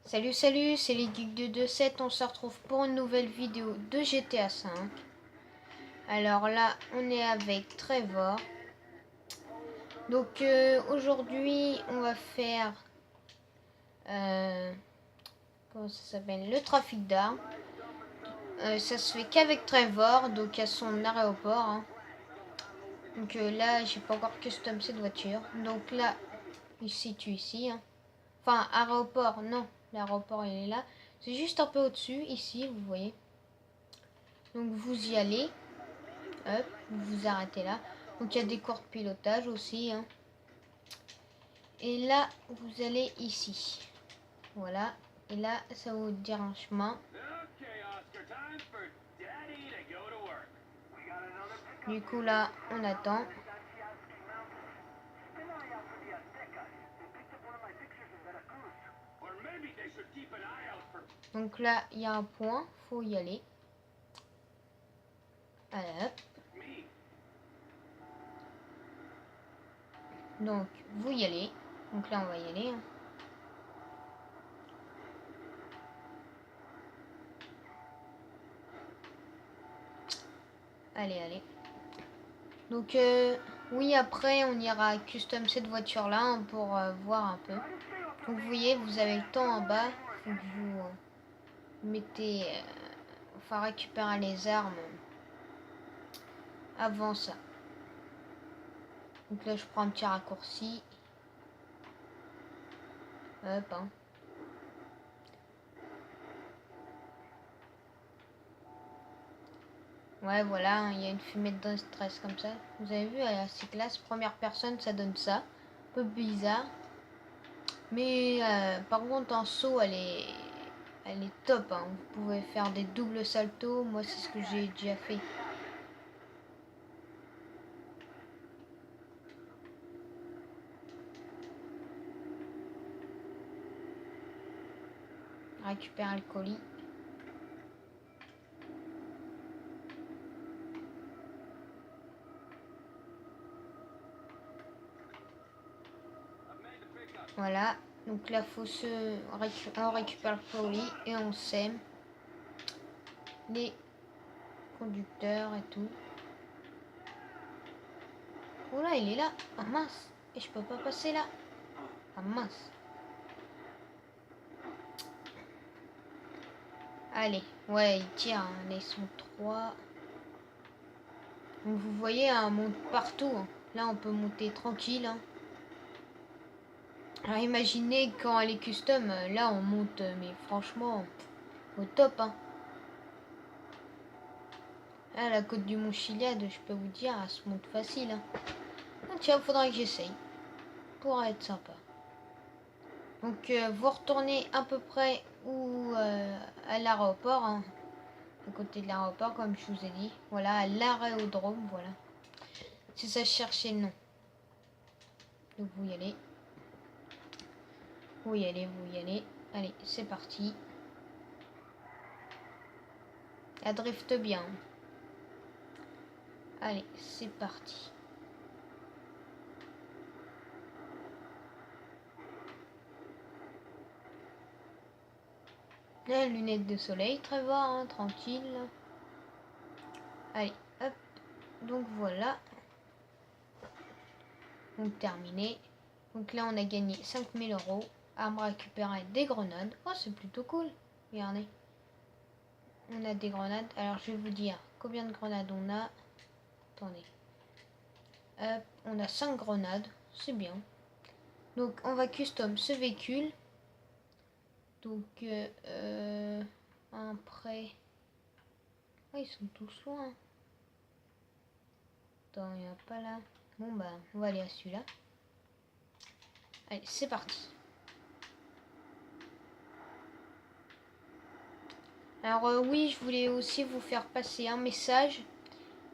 Salut, salut, c'est les Geeks de 2.7, on se retrouve pour une nouvelle vidéo de GTA V. Alors là, on est avec Trevor. Donc aujourd'hui, on va faire, comment ça s'appelle, le trafic d'armes. Ça se fait qu'avec Trevor, donc à son aéroport. Donc là, j'ai pas encore custom cette voiture. Donc là, il se situe ici. Enfin, aéroport, non, l'aéroport il est là. C'est juste un peu au-dessus, ici, vous voyez. Donc vous y allez, hop, vous vous arrêtez là. Donc il y a des cours de pilotage aussi. Et là, vous allez ici. Voilà. Et là, ça va vous dire un chemin. Du coup là, on attend. Donc là, il y a un point, faut y aller. Allez, hop. Donc, vous y allez. Donc là, on va y aller. Allez, allez. Donc, oui, après, on ira custom cette voiture-là pour voir un peu. Donc, vous voyez, vous avez le temps en bas. Faut que vous mettez... enfin, récupérer les armes avant ça. Donc là, je prends un petit raccourci. Hop, Ouais, voilà, il y a une fumée de stress comme ça. Vous avez vu, c'est classe. Première personne, ça donne ça. Un peu bizarre. Mais par contre, en saut, elle est top. Vous pouvez faire des doubles saltos. Moi, c'est ce que j'ai déjà fait. Récupérer le colis. Voilà. Donc là, faut on récupère le colis et on sème les conducteurs et tout. Oh là, il est là. Ah mince. Et je peux pas passer là. Ah mince. Allez. Ouais, il tire. Ils sont 3. Donc vous voyez, on monte partout. Là, on peut monter tranquille. Alors imaginez quand elle est custom. Là, on monte, mais franchement, au top. Là, la côte du Mont Chiliade, je peux vous dire, elle se monte facile. Ah, tiens, faudrait que j'essaye. Pour être sympa. Donc vous retournez à peu près où à l'aéroport, à côté de l'aéroport comme je vous ai dit. Voilà, à l'aérodrome, voilà. C'est ça, chercher le nom. Donc vous y allez. Vous y allez, vous y allez. Allez, c'est parti. Elle drift bien. Allez, c'est parti. Là, lunettes de soleil, Trevor, tranquille. Allez, hop. Donc voilà. Donc terminé. Donc là, on a gagné 5000 €. Arme récupérer des grenades. Oh, c'est plutôt cool. Regardez. On a des grenades. Alors, je vais vous dire combien de grenades on a. Attendez. Hop, on a 5 grenades. C'est bien. Donc, on va custom ce véhicule. Donc, un prêt. Oh, ils sont tous loin. Attends, il n'y en a pas là. Bon, bah, on va aller à celui-là. Allez, c'est parti. Alors oui, je voulais aussi vous faire passer un message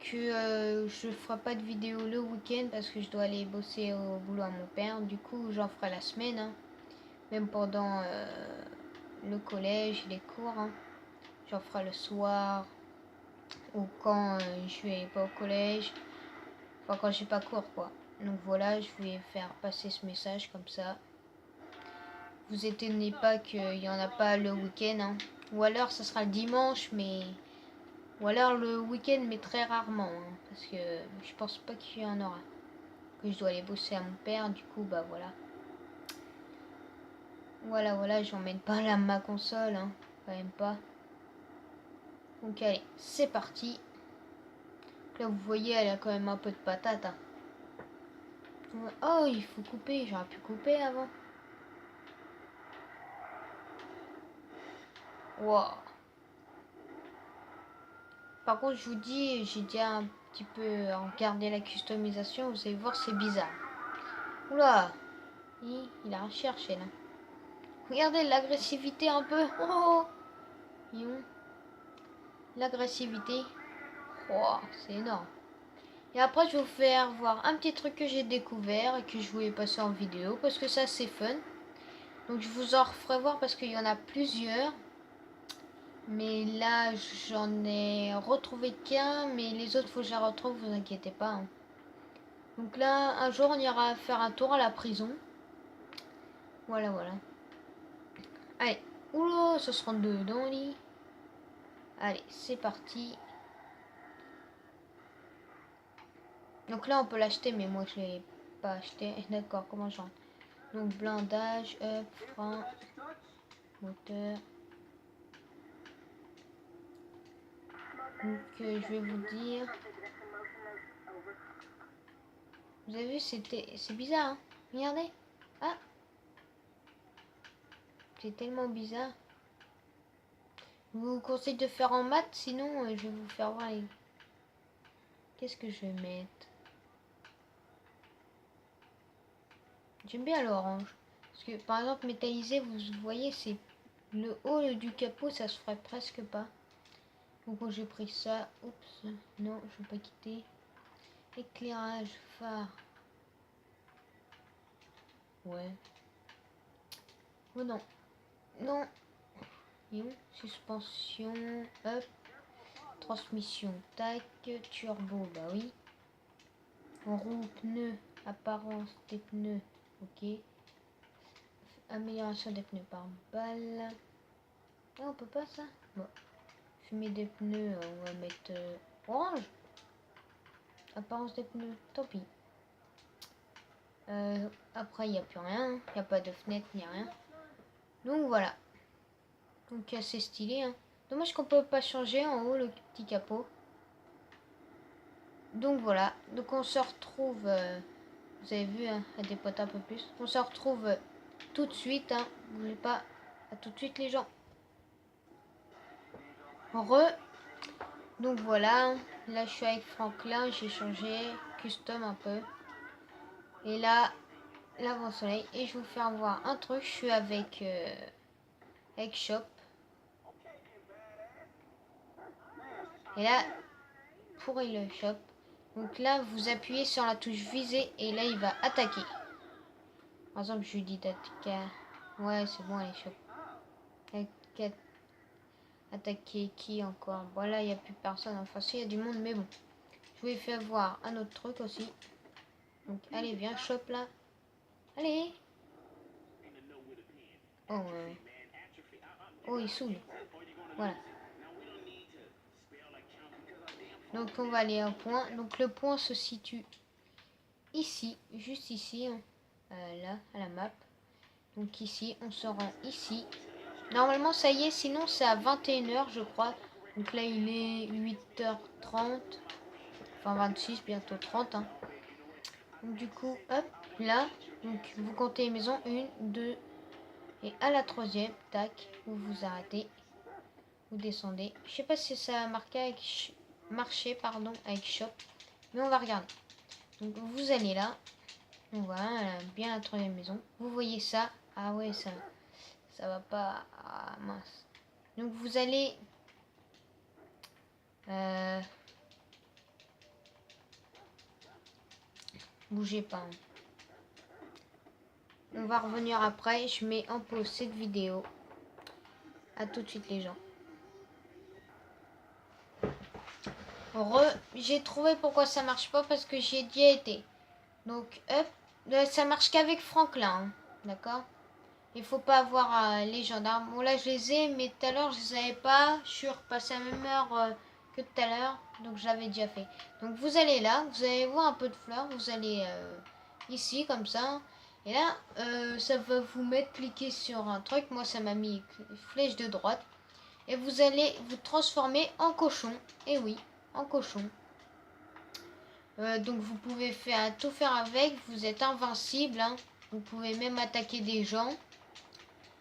que je ne ferai pas de vidéo le week-end parce que je dois aller bosser au boulot à mon père. Du coup, j'en ferai la semaine, même pendant le collège, les cours. J'en ferai le soir ou quand je vais pas au collège, enfin quand j'ai pas cours quoi. Donc voilà, je vais faire passer ce message comme ça. vous étonnez pas qu'il y en a pas le week-end, hein. Ou alors ça sera le dimanche, mais ou alors le week-end, mais très rarement, hein, parce que je pense pas qu'il y en aura. Que je dois aller bosser à mon père, du coup bah voilà. Voilà, j'emmène pas là ma console, hein, quand même pas. Donc allez, c'est parti. Là vous voyez, elle a quand même un peu de patate, hein. Oh, il faut couper, j'aurais pu couper avant. Wow. Par contre, je vous dis, j'ai déjà un petit peu regardé la customisation, vous allez voir, c'est bizarre. Oula, il a recherché là. Regardez l'agressivité un peu. Oh, l'agressivité. Oh, c'est énorme. Et après, je vais vous faire voir un petit truc que j'ai découvert et que je voulais passer en vidéo parce que ça, c'est fun. Donc, je vous en referai voir parce qu'il y en a plusieurs. Mais là, j'en ai retrouvé qu'un, mais les autres, faut que je les retrouve, vous inquiétez pas, hein. Donc là, un jour, on ira faire un tour à la prison. Voilà. Allez. Oula, ça se rentre dedans, le lit. Allez, c'est parti. Donc là, on peut l'acheter, mais moi, je l'ai pas acheté. D'accord, comment je rentre? Donc, blindage, up, frein, moteur. Donc, je vais vous dire... Vous avez vu, c'est bizarre, hein? Regardez. Ah, c'est tellement bizarre. Je vous conseille de faire en maths, sinon je vais vous faire voir les... Qu'est-ce que je vais mettre? J'aime bien l'orange. Parce que par exemple métallisé, vous voyez, c'est le haut du capot, ça se ferait presque pas. Donc j'ai pris ça. Oups, non, je veux pas quitter. Éclairage, phare. Ouais. Oh non. Non. Suspension. Hop. Transmission. Tac. Turbo. Bah oui. Roue, pneu. Apparence des pneus. Ok. Amélioration des pneus par balle. Ah, on peut pas ça? Bon. Fumer des pneus. On va mettre orange. Apparence des pneus. Tant pis. Après, il n'y a plus rien. Il n'y a pas de fenêtre ni rien. Donc voilà. Donc assez stylé, hein. Dommage qu'on peut pas changer en haut le petit capot. Donc voilà. Donc on se retrouve. Vous avez vu, hein, elle dépote un peu plus. On se retrouve tout de suite, hein. Vous voulez pas. À tout de suite les gens. Donc voilà. Là je suis avec Franklin. J'ai changé. Custom un peu. Et là, l'avant-soleil. Et je vais vous faire voir un truc. Je suis avec Shop. Et là, pour le shop. Donc là, vous appuyez sur la touche visée et là, il va attaquer. Par exemple, je lui dis d'attaquer. Ouais, c'est bon, allez, shop. Attaquer qui encore? Voilà, il n'y a plus personne. Enfin, si, il y a du monde, mais bon. Je vous ai fait voir un autre truc aussi. Donc, allez, viens, shop là. Allez. Oh, oh, il saoule. Voilà. Donc on va aller à un point. Donc le point se situe ici, juste ici, hein, là, à la map. Donc ici, on se rend ici. Normalement ça y est, sinon c'est à 21h je crois. Donc là il est 8h30. Enfin 26, bientôt 30. Hein. Donc du coup, hop, là. Donc vous comptez les maisons, 1, 2. Et à la troisième, tac, vous vous arrêtez. Vous descendez. Je sais pas si ça a marqué avec... marché pardon avec shop, mais on va regarder. Donc vous allez là, on voit bien la troisième maison. Vous voyez ça? Ah ouais, ça va pas. Ah mince. Donc vous allez bougez pas, hein. On va revenir après. Je mets en pause cette vidéo. À tout de suite les gens. J'ai trouvé pourquoi ça marche pas, parce que j'y ai déjà été. Donc hop, ça marche qu'avec Franklin, hein. D'accord. Il faut pas avoir les gendarmes. Bon là je les ai, mais tout à l'heure je les avais pas. Je suis repassé à la même heure que tout à l'heure, donc je l'avais déjà fait. Donc vous allez là, vous allez voir un peu de fleurs, vous allez ici comme ça. Et là, ça va vous mettre cliquer sur un truc. Moi ça m'a mis flèche de droite. Et vous allez vous transformer en cochon. Et oui, en cochon. Donc vous pouvez tout faire avec. Vous êtes invincible. Hein. Vous pouvez même attaquer des gens.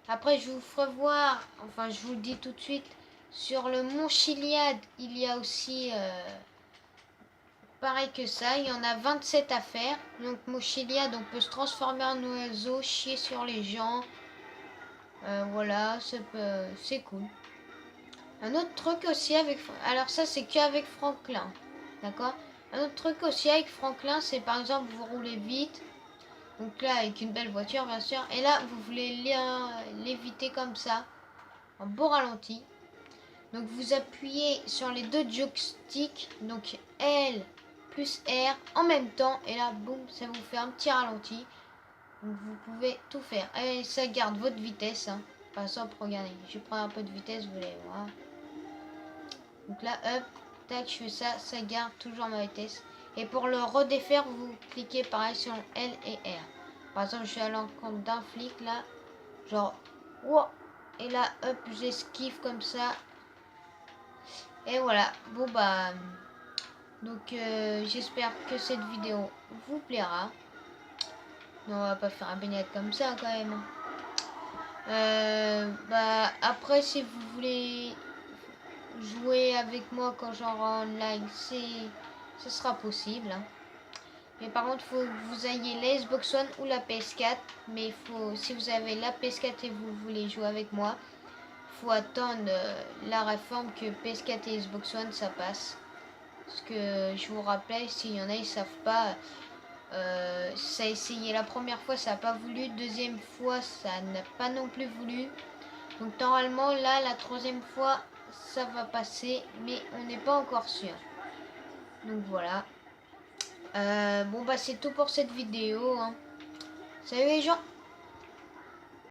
Après, je vous ferai voir, enfin, je vous le dis tout de suite, sur le mont Chiliade, il y a aussi, pareil que ça, il y en a 27 à faire. Donc, mont Chiliade, on peut se transformer en oiseau, chier sur les gens. Voilà, c'est cool. Un autre truc aussi avec, alors ça, c'est qu'avec Franklin, d'accord? Un autre truc aussi avec Franklin, c'est par exemple, vous roulez vite. Donc là, avec une belle voiture, bien sûr. Et là, vous voulez l'éviter comme ça, en beau ralenti. Donc vous appuyez sur les deux joysticks, donc L plus R en même temps. Et là, boum, ça vous fait un petit ralenti. Donc vous pouvez tout faire. Et ça garde votre vitesse. Hein. Par exemple, regardez, je prends un peu de vitesse, vous allez voir. Donc là, hop, tac, je fais ça, ça garde toujours ma vitesse. Et pour le redéfaire, vous cliquez pareil sur L et R. Par exemple, je suis à l'encontre d'un flic là, genre, wow, et là, hop, j'esquive comme ça. Et voilà, bon bah, donc j'espère que cette vidéo vous plaira. Non, on va pas faire un baignade comme ça quand même. Bah après, si vous voulez jouer avec moi quand j'en online, ce sera possible. Hein. Mais par contre, il faut que vous ayez la Xbox One ou la PS4. Mais si vous avez la PS4 et vous voulez jouer avec moi, faut attendre la réforme que PS4 et Xbox One ça passe. Parce que je vous rappelle, s'il y en a, ils savent pas. Ça a essayé la première fois, ça n'a pas voulu. Deuxième fois, ça n'a pas non plus voulu. Donc normalement, là, la troisième fois, ça va passer. Mais on n'est pas encore sûr. Donc voilà. Bon bah c'est tout pour cette vidéo. Hein. Salut les gens.